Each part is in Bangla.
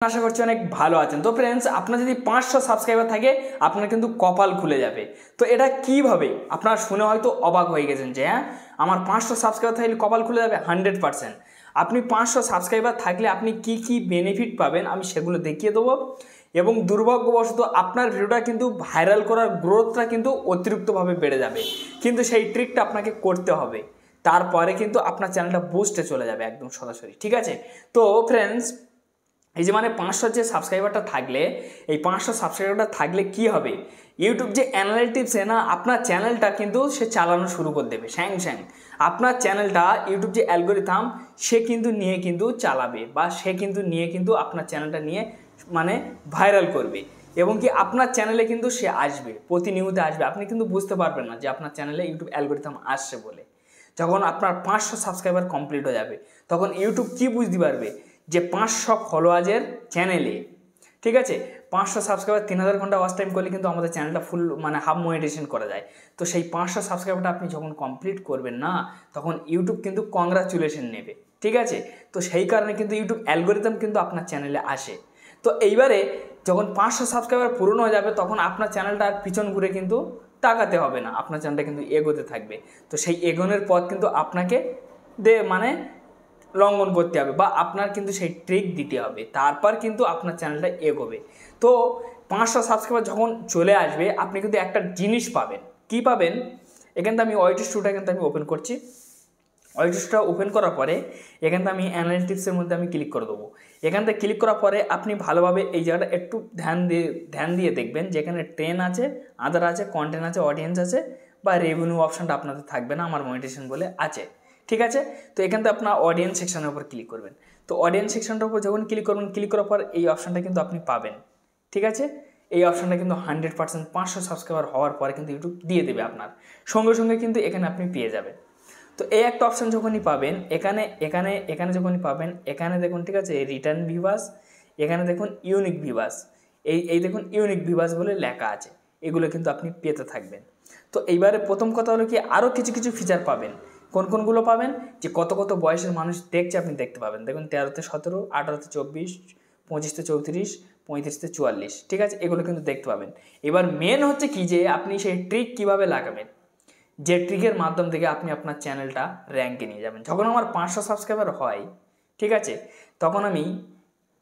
আশা করছি অনেক ভালো আছেন। তো ফ্রেন্ডস, আপনার যদি 500 সাবস্ক্রাইবার থাকে আপনার কিন্তু কপাল খুলে যাবে। তো এটা কিভাবে আপনারা শুনে হয়তো অবাক হয়ে গেছেন যে হ্যাঁ আমার 500 সাবস্ক্রাইবার থাকলে কপাল খুলে যাবে। 100% আপনি 500 সাবস্ক্রাইবার থাকলে আপনি কি কি বেনিফিট পাবেন আমি সেগুলো দেখিয়ে দেবো। এবং দুর্ভাগ্যবশত আপনার ভিডিওটা কিন্তু ভাইরাল করার গ্রোথটা কিন্তু অতিরিক্তভাবে বেড়ে যাবে, কিন্তু সেই ট্রিকটা আপনাকে করতে হবে। তারপরে কিন্তু আপনার চ্যানেলটা বুস্টে চলে যাবে একদম সরাসরি। ঠিক আছে? তো ফ্রেন্ডস, এই যে 500 যে সাবস্ক্রাইবারটা থাকলে, এই 500 সাবস্ক্রাইবারটা থাকলে কি হবে, ইউটিউব যে অ্যানালিটিক্সে না আপনার চ্যানেলটা কিন্তু সে চালানো শুরু করে দেবে স্যাং স্যাং। আপনার চ্যানেলটা ইউটিউব যে অ্যালগোরিথাম সে কিন্তু নিয়ে কিন্তু চালাবে, বা সে কিন্তু নিয়ে কিন্তু আপনার চ্যানেলটা নিয়ে ভাইরাল করবে। এবং কি আপনার চ্যানেলে কিন্তু সে আসবে, প্রতিনিয়ত আসবে। আপনি কিন্তু বুঝতে পারবেন না যে আপনার চ্যানেলে ইউটিউব অ্যালগোরিথাম আসছে বলে। যখন আপনার 500 সাবস্ক্রাইবার কমপ্লিট হয়ে যাবে তখন ইউটিউব কি বুঝতে পারবে যে 500 ফলোয়ার্সের চ্যানেলে, ঠিক আছে, 500 সাবস্ক্রাইবার 3000 ঘন্টা ওয়াচ টাইম করলে কিন্তু আমাদের চ্যানেলটা ফুল হাফ মনিটাইজেশন করা যায়। তো সেই 500 সাবস্ক্রাইবারটা আপনি যখন কমপ্লিট করবেন না তখন ইউটিউব কিন্তু কংগ্রাচুলেশন নেবে। ঠিক আছে? তো সেই কারণে কিন্তু ইউটিউব অ্যালগোরিদম কিন্তু আপনার চ্যানেলে আসে। তো এইবারে যখন 500 সাবস্ক্রাইবার পূরণ হয়ে যাবে তখন আপনার চ্যানেলটা আর পিছন ঘুরে কিন্তু তাকাতে হবে না, আপনার চ্যানেলটা কিন্তু এগোতে থাকবে। তো সেই এগোনোর পথ কিন্তু আপনাকে লঙ্ঘন করতে হবে, বা আপনার কিন্তু সেই ট্রিক দিতে হবে, তারপর কিন্তু আপনার চ্যানেলটা এগোবে। তো 500 সাবস্ক্রাইবার যখন চলে আসবে আপনি কিন্তু একটা জিনিস পাবেন। কি পাবেন? এখানটা আমি ওয়াইটি স্টুডিওটা কিন্তু আমি ওপেন করছি। ওয়াইটি স্টুডিও ওপেন করার পরে এখানটা আমি অ্যানালিটিক্সের মধ্যে আমি ক্লিক করে দেবো। এখান থেকে ক্লিক করার পরে আপনি ভালোভাবে এই জায়গাটা একটু ধ্যান দিয়ে দেখবেন, যেখানে ট্রেন আছে, আদার আছে, কন্টেন্ট আছে, অডিয়েন্স আছে, বা রেভিনিউ অপশনটা আপনাদের থাকবে না, আমার মনিটাইজেশন বলে আছে। ঠিক আছে? তো এখান থেকে আপনার অডিয়েন্স সেকশনের উপর ক্লিক করবেন। তো অডিয়েন্স সেকশনটার উপর যখন ক্লিক করবেন, ক্লিক করার পর এই অপশনটা কিন্তু আপনি পাবেন। ঠিক আছে? এই অপশনটা কিন্তু 100% 500 সাবস্ক্রাইবার হওয়ার পরে কিন্তু ইউটিউব দিয়ে দেবে আপনার সঙ্গে সঙ্গে, কিন্তু এখানে আপনি পেয়ে যাবেন। তো এই একটা অপশন যখনই পাবেন, এখানে যখনই পাবেন, এখানে দেখুন, ঠিক আছে, রিটার্ন ভিউয়ার্স, এখানে দেখুন ইউনিক ভিউয়ার্স, এই দেখুন ইউনিক ভিউয়ার্স বলে লেখা আছে, এগুলো কিন্তু আপনি পেতে থাকবেন। তো এইবারে প্রথম কথা হলো কি, আরও কিছু কিছু ফিচার পাবেন। কোনগুলো পাবেন? যে কত বয়সের মানুষ দেখছে আপনি দেখতে পাবেন। দেখুন 13-তে 17, 18-তে 24, 25-তে 34, 35-তে 44। ঠিক আছে? এগুলো কিন্তু দেখতে পাবেন। এবার মেন হচ্ছে কি, যে আপনি সেই ট্রিক কিভাবে লাগাবেন, যে ট্রিকের মাধ্যম থেকে আপনি আপনার চ্যানেলটা র্যাঙ্কে নিয়ে যাবেন। যখন আমার 500 সাবস্ক্রাইবার হয়, ঠিক আছে, তখন আমি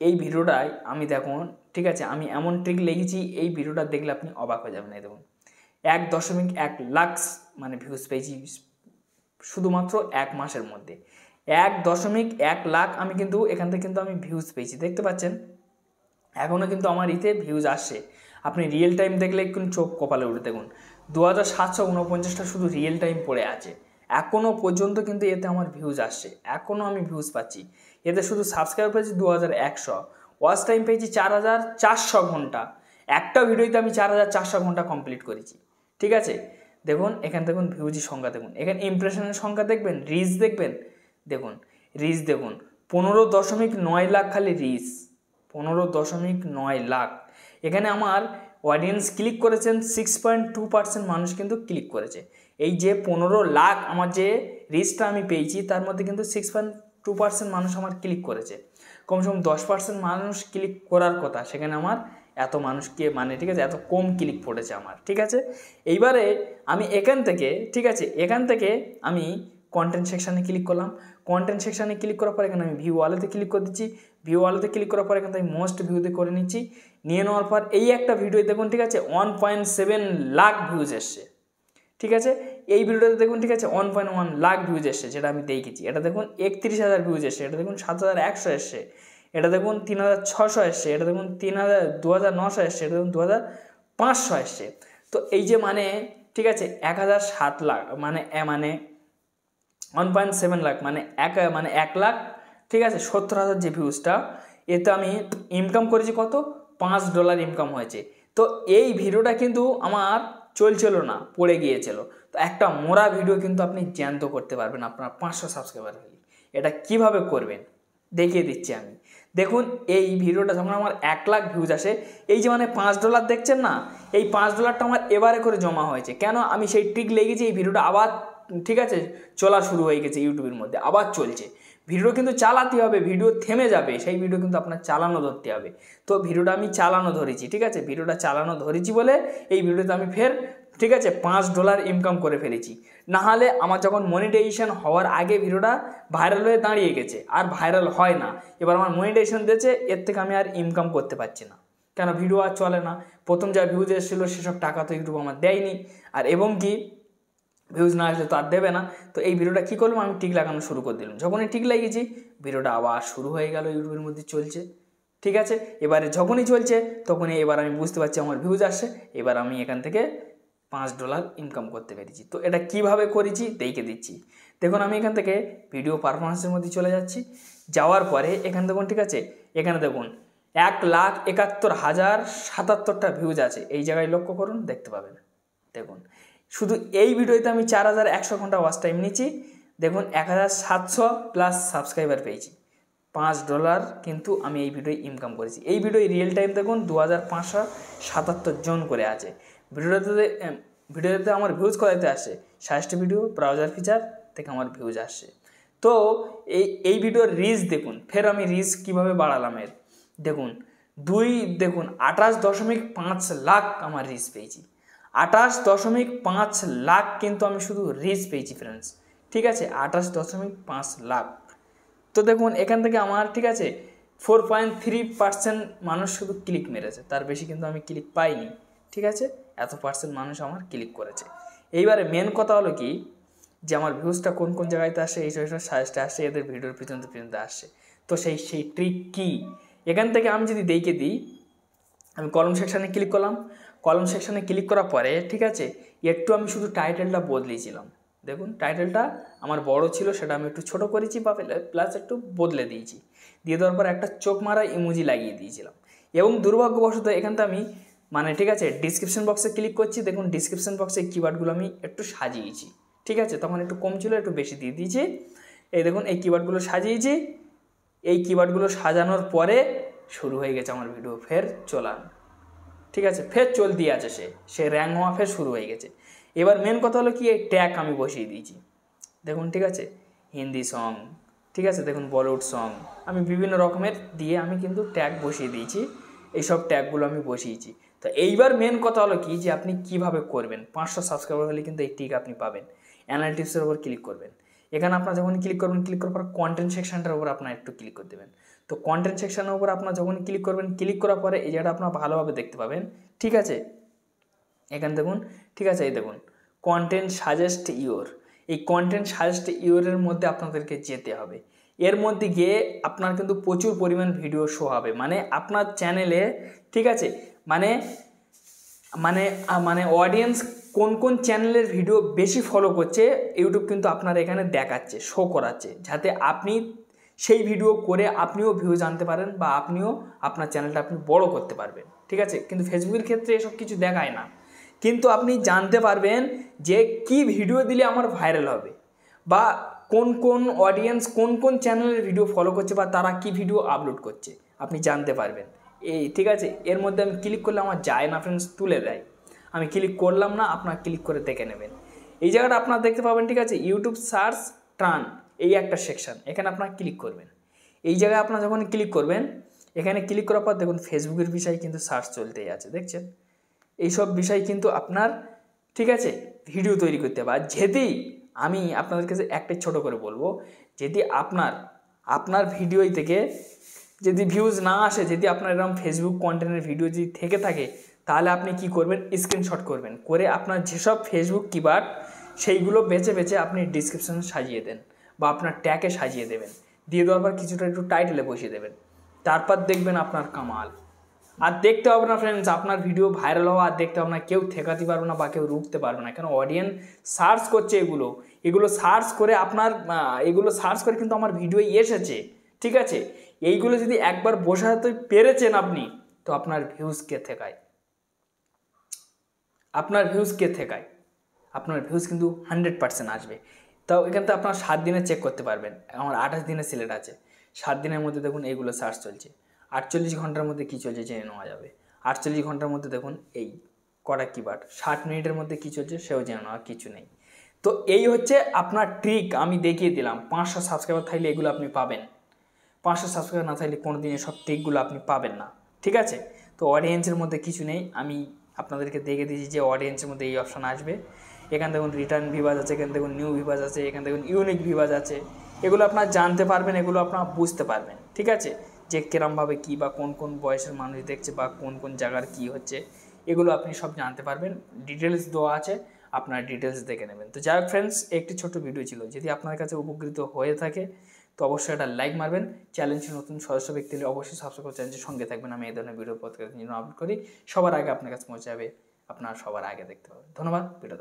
এই ভিডিওটায় দেখুন, ঠিক আছে, আমি এমন ট্রিক লিখেছি, এই ভিডিওটা দেখলে আপনি অবাক হয়ে যাবেন। এই দেখুন 1.1 লাখ ভিউজ পেয়েছি শুধুমাত্র 1 মাসের মধ্যে। 1.1 লাখ আমি কিন্তু এখান থেকে কিন্তু আমি ভিউজ পেয়েছি, দেখতে পাচ্ছেন। এখনও কিন্তু আমার ভিউজ আসছে। আপনি রিয়েল টাইম দেখলে কিন্তু চোখ কপালে উঠে দেখুন 2749টা শুধু রিয়েল টাইম পড়ে আছে। এখনও পর্যন্ত কিন্তু এতে আমার ভিউজ আসছে, এখনও আমি ভিউজ পাচ্ছি। এতে শুধু সাবস্ক্রাইবার পেয়েছি 2100, ওয়াচ টাইম পেয়েছি 4400 ঘন্টা। একটা ভিডিওতে আমি 4400 ঘন্টা কমপ্লিট করেছি। ঠিক আছে? দেখুন এখানে দেখুন ভিউজের সংখ্যা দেখুন, এখানে ইমপ্রেশনের সংখ্যা দেখবেন, রিচ দেখবেন, দেখুন রিচ দেখুন 15.9 লাখ খালি রিচ, 15.9 লাখ। এখানে আমার অডিয়েন্স ক্লিক করেছেন 6.2% মানুষ কিন্তু ক্লিক করেছে। এই যে 15 লাখ আমার যে রিচটা আমি পেয়েছি তার মধ্যে কিন্তু 6.2% মানুষ আমার ক্লিক করেছে। কমসে কম 10% মানুষ ক্লিক করার কথা, সেখানে আমার এত মানুষকে ঠিক আছে, এত কম ক্লিক পড়েছে আমার। ঠিক আছে? এইবারে আমি এখান থেকে, ঠিক আছে, এখান থেকে আমি কন্টেন্ট সেকশানে ক্লিক করলাম। কন্টেন্ট সেকশানে ক্লিক করার পর এখানে আমি ভিউ ওয়ালেতে ক্লিক করে দিচ্ছি। ভিউ ওয়ালেতে ক্লিক করার পর এখান থেকে মোস্ট ভিউতে করে নিচ্ছি। নিয়ে নেওয়ার পর এই একটা ভিডিও দেখুন, ঠিক আছে, 1.7 লাখ ভিউজ এসছে। ঠিক আছে? এই ভিডিওটাতে দেখুন, ঠিক আছে, 1.1 লাখ ভিউজ এসছে, যেটা আমি দেখেছি। এটা দেখুন 31,000 ভিউজ এসছে, এটা দেখুন 7,100 এসছে, এটা দেখুন 3,600 এসছে, এটা দেখুন 2,900 এসছে, এটা দেখুন 2,500 এসছে। তো এই যে ঠিক আছে 1,007 লাখ 1.7 লাখ 1 লাখ, ঠিক আছে, 70,000 যে ভিউজটা, এতে আমি ইনকাম করেছি কত? $5 ইনকাম হয়েছে। তো এই ভিডিওটা কিন্তু আমার চলছিল না, পড়ে গিয়েছিল। তো একটা মোরা ভিডিও কিন্তু আপনি জ্যান্ত করতে পারবেন আপনার 500 সাবস্ক্রাইবার হলে। এটা কিভাবে করবেন দেখিয়ে দিচ্ছি আমি। দেখুন এই ভিডিওটা যখন আমার 1 লাখ ভিউজ আসে, এই যে $5 দেখছেন না, এই $5টা আমার এবারে করে জমা হয়েছে। কেন? আমি সেই ট্রিক লেগেছি, এই ভিডিওটা আবার, ঠিক আছে, চলা শুরু হয়ে গেছে ইউটিউবের মধ্যে, আবার চলছে। ভিডিও কিন্তু চালাতে হবে, ভিডিও থেমে যাবে, সেই ভিডিও কিন্তু আপনার চালানো ধরতে হবে। তো ভিডিওটা আমি চালানো ধরেছি, ঠিক আছে, ভিডিওটা চালানো ধরেছি বলে এই ভিডিওতে আমি ফের ঠিক আছে $5 ইনকাম করে ফেলেছি। নাহলে আমার যখন মনিটাইজেশন হওয়ার আগে ভিডিওটা ভাইরাল হয়ে দাঁড়িয়ে গেছে, আর ভাইরাল হয় না। এবার আমার মনিটাইজেশন দিয়েছে, এর থেকে আমি আর ইনকাম করতে পারছি না, কেন ভিডিও আর চলে না। প্রথম যা ভিউজ এসেছিলো সেসব টাকা তো ইউটিউব আমার দেয়নি, আর এবং কি ভিউজ না আসলে তো আর দেবে না। তো এই ভিডিওটা কী করলাম, আমি টিক লাগানো শুরু করে দিলাম। যখনই টিক লাগিয়েছি ভিডিওটা আবার শুরু হয়ে গেল, ইউটিউবের মধ্যে চলছে, ঠিক আছে। এবারে যখনই চলছে তখনই এবার আমি বুঝতে পারছি আমার ভিউজ আসছে, এবার আমি এখান থেকে $5 ইনকাম করতে পেরেছি। তো এটা কিভাবে করেছি দেখে দিচ্ছি। দেখুন আমি এখান থেকে ভিডিও পারফরমেন্সের মধ্যে চলে যাচ্ছি, যাওয়ার পরে এখানে দেখুন, ঠিক আছে, এখানে দেখুন 1,71,077টা ভিউজ আছে। এই জায়গায় লক্ষ্য করুন, দেখতে পাবেন। দেখুন শুধু এই ভিডিওতে আমি 4100 ঘন্টা ওয়াচ টাইম নিচ্ছি। দেখুন 1700+ সাবস্ক্রাইবার পেয়েছি। $5 কিন্তু আমি এই ভিডিও ইনকাম করেছি। এই ভিডিও রিয়েল টাইম দেখুন 2577 জন করে আছে। ভিডিওতে আমার ভিউজ কোথাতে আসে, সাজেস্ট ভিডিও, ব্রাউজার ফিচার থেকে আমার ভিউজ আসছে। তো এই ভিডিওর রিচ দেখুন, ফের আমি রিচ কীভাবে বাড়ালাম এর দেখুন, 28.5 লাখ আমার রিচ পেয়েছি। 28.5 লাখ কিন্তু আমি শুধু রিচ পেয়েছি ফ্রেন্ডস, ঠিক আছে, 28.5 লাখ। তো দেখুন এখান থেকে আমার, ঠিক আছে, 4.3% মানুষ শুধু ক্লিক মেরেছে, তার বেশি কিন্তু আমি ক্লিক পাইনি, ঠিক আছে, এত পার্সেন্ট মানুষ আমার ক্লিক করেছে। এইবারে মেন কথা হলো কি, যে আমার ভিউজটা কোন কোন জায়গাতে আসে, এই সব সাজেস্টে আসছে, এদের ভিডিওর পিছনে আসছে। তো সেই ট্রিক কি, এখান থেকে আমি যদি দেখে দিই, আমি কলম সেকশানে ক্লিক করলাম। কলম সেকশানে ক্লিক করার পরে, ঠিক আছে, একটু আমি শুধু টাইটেলটা বদলেছিলাম। দেখুন টাইটেলটা আমার বড় ছিল, সেটা আমি একটু ছোট করেছি বা প্লাস একটু বদলে দিয়েছি। দিয়ে দেওয়ার পর একটা চোখ মারা ইমোজি লাগিয়ে দিয়েছিলাম। এবং দুর্ভাগ্যবশত এখানটা আমি ঠিক আছে ডিসক্রিপশন বক্সে ক্লিক করছি। দেখুন ডিসক্রিপশন বক্সে কিওয়ার্ডগুলো আমি একটু সাজিয়েছি, ঠিক আছে, তখন একটু কম ছিল, একটু বেশি দিয়ে দিয়েছি। এই দেখুন এই কিওয়ার্ডগুলো সাজিয়েছি। এই কিওয়ার্ডগুলো সাজানোর পরে শুরু হয়ে গেছে আমার ভিডিও ফের চলান, ঠিক আছে, ফের চলতি আছে, সে র্যাঙ্ক হওয়া ফের শুরু হয়ে গেছে। এবার মেন কথা হলো কি, এই ট্যাগ আমি বসিয়ে দিয়েছি। দেখুন, ঠিক আছে, হিন্দি সং, ঠিক আছে, দেখুন বলিউড সং, আমি বিভিন্ন রকমের দিয়ে আমি কিন্তু ট্যাগ বসিয়ে দিয়েছি। এইসব ট্যাগগুলো আমি বসিয়েছি। তো এইবার মেন কথা হলো কি, যে আপনি কিভাবে করবেন। 500 সাবস্ক্রাইবার হলে কিন্তু এই টিক আপনি পাবেন। অ্যানালিটিক্সের উপর ক্লিক করবেন। এখানে আপনার যখন ক্লিক করবেন, ক্লিক করার পর কন্টেন্ট সেকশনটার উপর আপনার একটু ক্লিক করে দেবেন। তো কন্টেন্ট সেকশনের উপর আপনার যখন ক্লিক করবেন, ক্লিক করার পরে এই জায়গাটা আপনার ভালোভাবে দেখতে পাবেন, ঠিক আছে, এখানে দেখুন, ঠিক আছে, এই দেখুন কন্টেন্ট সাজেস্ট ইউর। এই কন্টেন্ট সাজেস্ট ইউরের মধ্যে আপনাদেরকে যেতে হবে। এর মধ্যে গিয়ে আপনার কিন্তু প্রচুর পরিমাণ ভিডিও শো হবে, আপনার চ্যানেলে, ঠিক আছে, অডিয়েন্স কোন কোন চ্যানেলের ভিডিও বেশি ফলো করছে, ইউটিউব কিন্তু আপনার এখানে দেখাচ্ছে, শো করাচ্ছে, যাতে আপনি সেই ভিডিও করে আপনিও ভিউজ আনতে পারেন বা আপনিও আপনার চ্যানেলটা আপনি বড় করতে পারবেন, ঠিক আছে। কিন্তু ফেসবুকের ক্ষেত্রে এসব কিছু দেখায় না, কিন্তু আপনি জানতে পারবেন যে কি ভিডিও দিলে আমার ভাইরাল হবে, বা কোন কোন অডিয়েন্স কোন কোন চ্যানেলের ভিডিও ফলো করছে, বা তারা কি ভিডিও আপলোড করছে, আপনি জানতে পারবেন। ঠিক আছে, এর মধ্যে আমি ক্লিক করলে আমার যায় না ফ্রেন্ডস, তুলে দেয়। আমি ক্লিক করলাম না, আপনার ক্লিক করে দেখে নেবেন। এই জায়গাটা আপনার দেখতে পাবেন, ঠিক আছে, ইউটিউব সার্চ টার্ন, এই একটা সেকশন, এখানে আপনার ক্লিক করবেন। এই জায়গায় আপনার যখন ক্লিক করবেন, এখানে ক্লিক করার পর দেখুন ফেসবুকের বিষয় কিন্তু সার্চ চলতেই আছে, দেখছেন, এইসব বিষয় কিন্তু আপনার, ঠিক আছে, ভিডিও তৈরি করতে হবে। আর যদি আমি আপনাদের কাছে একটাই ছোট করে বলবো, যদি আপনার ভিডিও থেকে যদি ভিউজ না আসে, যদি আপনার এরকম ফেসবুক কন্টেন্টের ভিডিও যদি থেকে থাকে, তাহলে আপনি কি করবেন, স্ক্রিনশট করবেন, করে আপনার যেসব ফেসবুক কিওয়ার্ড সেইগুলো বেছে বেছে আপনি ডিসক্রিপশনে সাজিয়ে দেন বা আপনার ট্যাগে সাজিয়ে দেবেন। দিয়ে দেওয়ার পর কিছুটা একটু টাইটেলে বসিয়ে দেবেন, তারপর দেখবেন আপনার কামাল। আর দেখতে হবে না ফ্রেন্ডস, আপনার ভিডিও ভাইরাল হওয়া আর দেখতে হবে না, কেউ ঠেকাতে পারবে না বা কেউ রুখতে পারবে না, কেন অডিয়েন্স সার্চ করছে এগুলো সার্চ করে এগুলো সার্চ করে কিন্তু আমার ভিডিও এসেছে, ঠিক আছে। এইগুলো যদি একবার বসাতে পেরেছেন আপনি, তো আপনার ভিউজ কে ঠেকায়, আপনার ভিউজ কিন্তু 100% আসবে। তাও এখানটা আপনার 7 দিনে চেক করতে পারবেন। আমার 28 দিনে সিলেক্ট আছে, 7 দিনের মধ্যে দেখুন এইগুলো সার্চ চলছে। 48 ঘন্টার মধ্যে কী চলছে জেনে নেওয়া যাবে। 48 ঘন্টার মধ্যে দেখুন এই কটা কিওয়ার্ড, 60 মিনিটের মধ্যে কী চলছে সেও জেনে নেওয়া কিছু নেই। তো এই হচ্ছে আপনার ট্রিক, আমি দেখিয়ে দিলাম। 500 সাবস্ক্রাইবার থাকলে এগুলো আপনি পাবেন, 500 সাবস্ক্রাইবার না থাকলে কোনো দিন এসব ট্রিকগুলো আপনি পাবেন না, ঠিক আছে। তো অডিয়েন্সের মধ্যে কিছু নেই, আমি আপনাদেরকে দেখে দিয়েছি যে অডিয়েন্সের মধ্যে এই অপশান আসবে। এখান দেখুন রিটার্ন ভিউয়ার্স আছে, এখান দেখুন নিউ ভিউয়ার্স আছে, এখান দেখুন ইউনিক ভিউয়ার্স আছে। এগুলো আপনারা জানতে পারবেন, এগুলো আপনারা বুঝতে পারবেন, ঠিক আছে, যে কিরমভাবে কী বা কোন কোন বয়সের মানুষ দেখছে বা কোন কোন জায়গার কী হচ্ছে, এগুলো আপনি সব জানতে পারবেন। ডিটেলস দেওয়া আছে, আপনার ডিটেলস দেখে নেবেন। তো যাই হোক ফ্রেন্ডস, একটি ছোট্ট ভিডিও ছিল, যদি আপনার কাছে উপকৃত হয়ে থাকে তো অবশ্যই একটা লাইক মারবেন। চ্যানেলটি নতুন সদস্য ব্যক্তি হলে অবশ্যই সাবস্ক্রাইব করে চ্যানেলটির সঙ্গে থাকবেন। আমি এই ধরনের ভিডিও প্রত্যেকদিন আপলোড করি, সবার আগে আপনার কাছে পৌঁছে যাবে, আপনার সবার আগে দেখতে পাবেন। ধন্যবাদ, ভিডিও